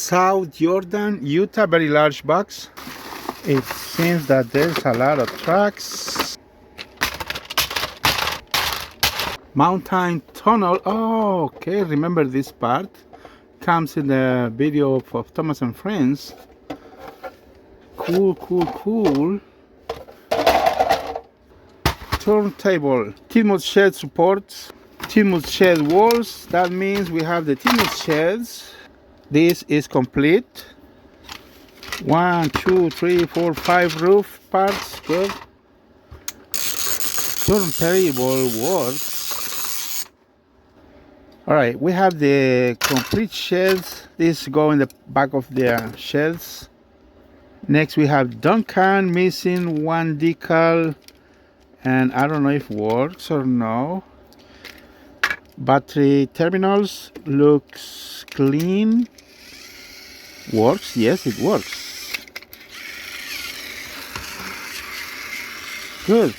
South Jordan, Utah, very large box. It seems that there's a lot of tracks. Mountain tunnel. Oh, okay, remember this part. Comes in the video of Thomas and Friends. Cool, cool, cool. Turntable. Tidmouth shed supports. Tidmouth shed walls. That means we have the Tidmouth sheds. This is complete. 1, 2, 3, 4, 5 roof parts. Good. Turntable works. Alright, we have the complete sheds. This go in the back of the sheds. Next we have Duncan, missing one decal, and I don't know if it works or no. Battery terminals looks clean. Works, yes, it works. Good.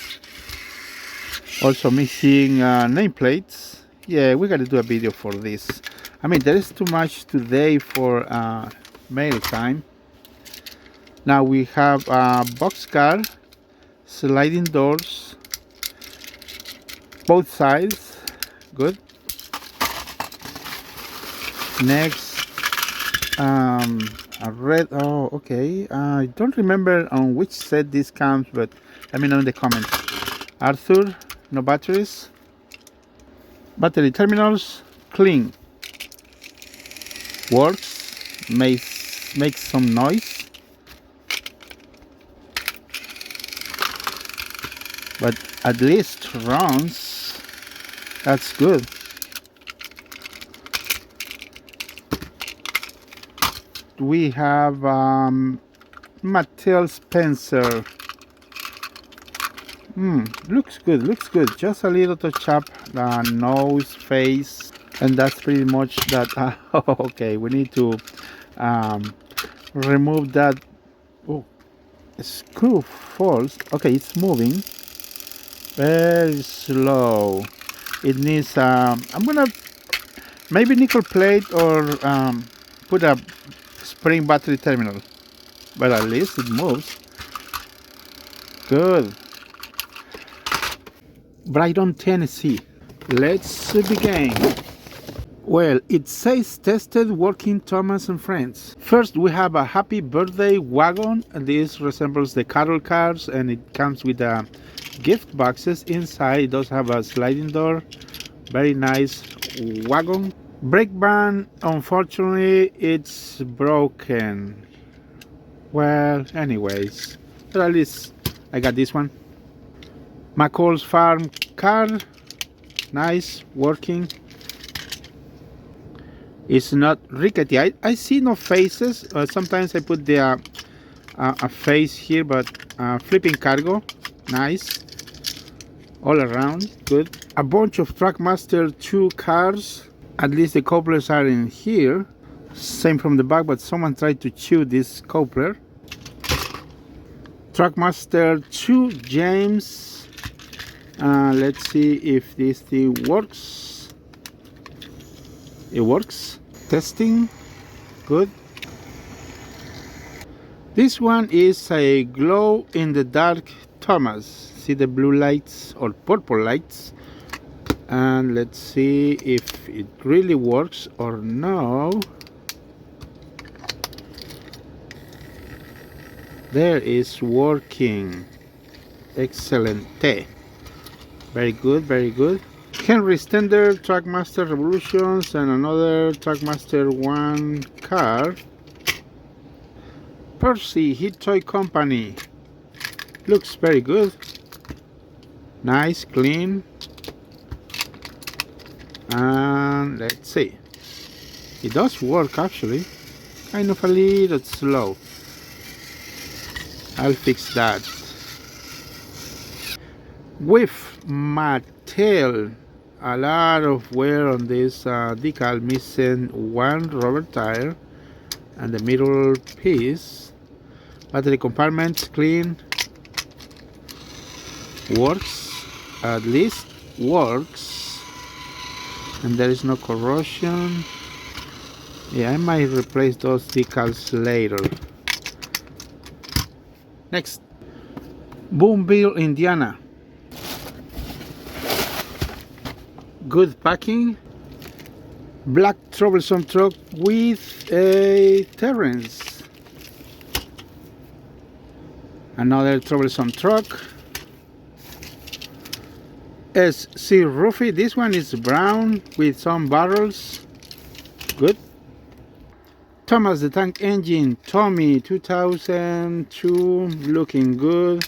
Also missing nameplates. Yeah, we gotta do a video for this. I mean, there is too much today for mail time. Now we have a boxcar, sliding doors, both sides. Good. Next, a red. Oh, okay. I don't remember on which set this comes, but let me know in the comments. Arthur, no batteries. Battery terminals, clean. Works. Makes some noise, but at least runs. That's good. We have Mattel Spencer. Looks good. Just a little touch up the nose, face, and that's pretty much that. Okay, we need to remove that. Oh, screw falls. Okay, it's moving very slow. It needs I'm gonna maybe nickel plate or put a spring battery terminal, but at least it moves. Good. Brighton, Tennessee. Let's begin. Well, it says tested working Thomas and Friends. First we have a happy birthday wagon, and this resembles the carol cars, and it comes with gift boxes inside. It does have a sliding door. Very nice wagon. Brake band, unfortunately it's broken. Well, anyways, but at least I got this one. McCall's farm car, nice, working. It's not rickety. I see no faces. Sometimes I put the a face here, but flipping cargo, nice. All around, good. A bunch of Trackmaster 2 cars. At least the couplers are in here. Same from the back, but someone tried to chew this coupler. Trackmaster 2 James. Let's see if this thing works. It works. Testing. Good. This one is a glow in the dark Thomas. See the blue lights or purple lights? And let's see if it really works or no. There is working. Excellent. Very good, very good. Henry Standard, Trackmaster Revolutions, and another Trackmaster 1 car. Percy Heat Toy Company. Looks very good. Nice, clean. And let's see. It does work actually. Kind of a little slow. I'll fix that. Whiff Mattel. A lot of wear on this decal, missing one rubber tire and the middle piece. Battery compartments clean. Works. At least works. And there is no corrosion. Yeah, I might replace those decals later. Next, Boonville, Indiana. Good packing. Black troublesome truck with a Terrence. Another troublesome truck. SC Roofy. This one is brown with some barrels. Good. Thomas the Tank Engine. Tomy 2002. Looking good.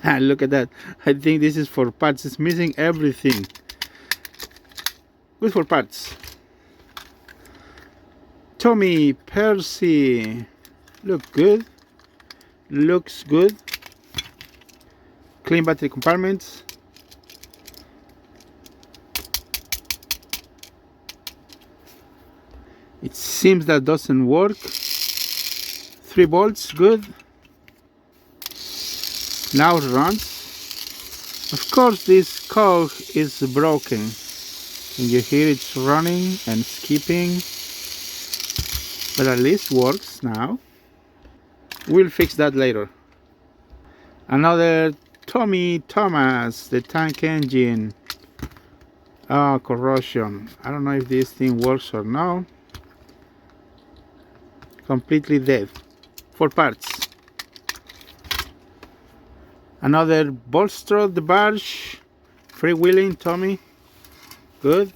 Look at that. I think this is for parts. It's missing everything. Good for parts. Tomy Percy. Look good. Looks good. Clean battery compartments. It seems that doesn't work. 3 bolts, good. Now it runs. Of course, this cog is broken. And you hear it's running and skipping. But at least works now. We'll fix that later. Another Tomy Thomas, the tank engine. Oh, corrosion. I don't know if this thing works or not. Completely dead. 4 parts. Another bolster the barge. Freewheeling Tomy. Good.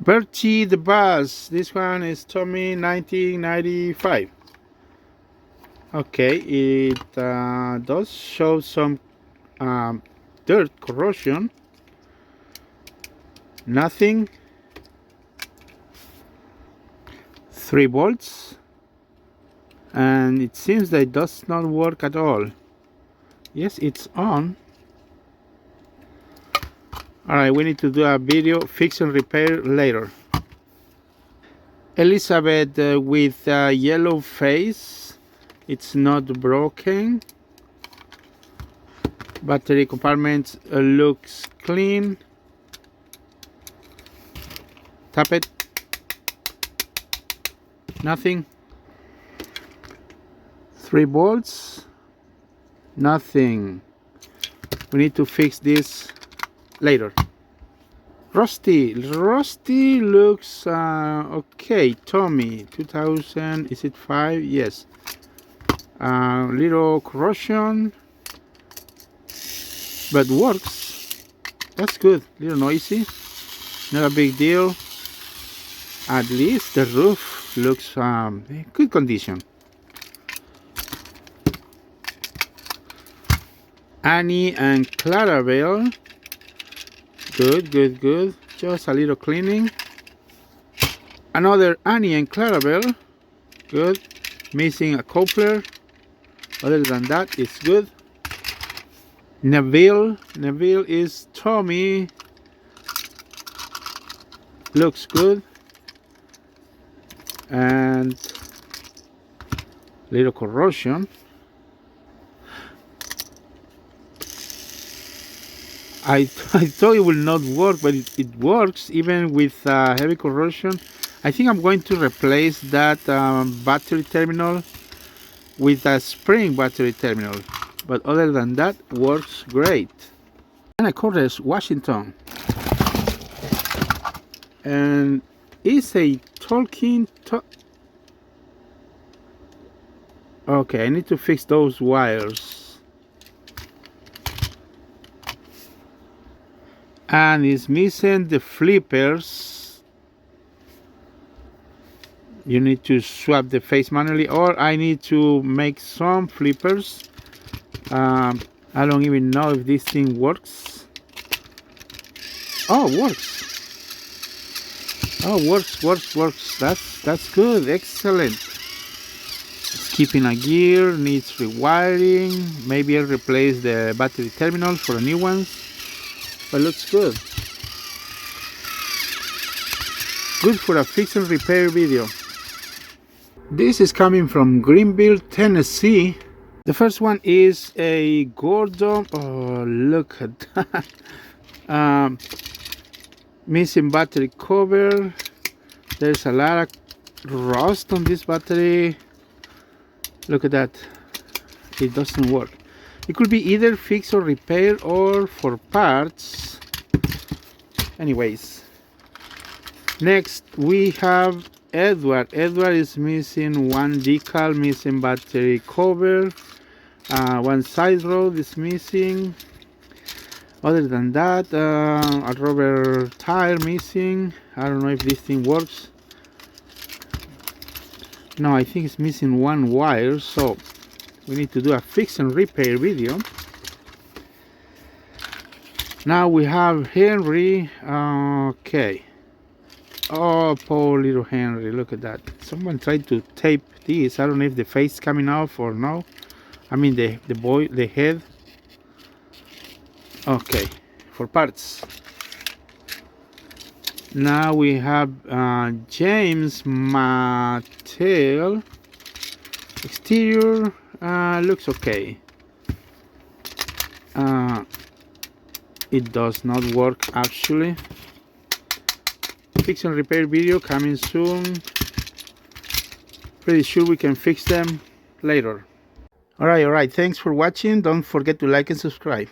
Bertie the bus. This one is Tomy 1995. Okay, it does show some dirt corrosion. Nothing. 3 bolts. And it seems that it does not work at all. Yes, it's on. Alright, we need to do a video fix and repair later. Elizabeth with a yellow face. It's not broken. Battery compartment looks clean. Tap it. Nothing. 3 bolts. Nothing. We need to fix this later. Rusty looks okay. Tomy 2000, is it 5? Yes. Little corrosion, but works. That's good. Little noisy, not a big deal. At least the roof looks good condition. Annie and Plarail. Good. Just a little cleaning. Another Annie and Plarail. Good. Missing a coupler. Other than that, it's good. Neville is Tomy. Looks good. And little corrosion. I thought it will not work, but it works even with heavy corrosion. I think I'm going to replace that battery terminal with a spring battery terminal. But other than that, works great. Anna Cordes, Washington. And it's a talking... Okay, I need to fix those wires. And it's missing the flippers. You need to swap the face manually, or I need to make some flippers. I don't even know if this thing works. Oh, works. Oh, works. That's good. Excellent. Skipping a gear, needs rewiring. Maybe I'll replace the battery terminal for the new ones. But looks good. Good for a fix and repair video. This is coming from Greenville, Tennessee. The first one is a Gordon. Oh, look at that. Missing battery cover. There's a lot of rust on this battery. Look at that. It doesn't work. It could be either fix or repair or for parts. Anyways, next we have Edward. Edward is missing one decal, missing battery cover, one side rod is missing. Other than that, a rubber tire missing. I don't know if this thing works. No, I think it's missing one wire, so we need to do a fix and repair video. Now we have Henry. Okay. Oh, poor little Henry, look at that. Someone tried to tape this. I don't know if the face coming off or no. I mean the head. Okay, for parts. Now we have James Mattel. Exterior looks okay. It does not work actually. Fix and repair video coming soon. Pretty sure we can fix them later. Alright, thanks for watching. Don't forget to like and subscribe.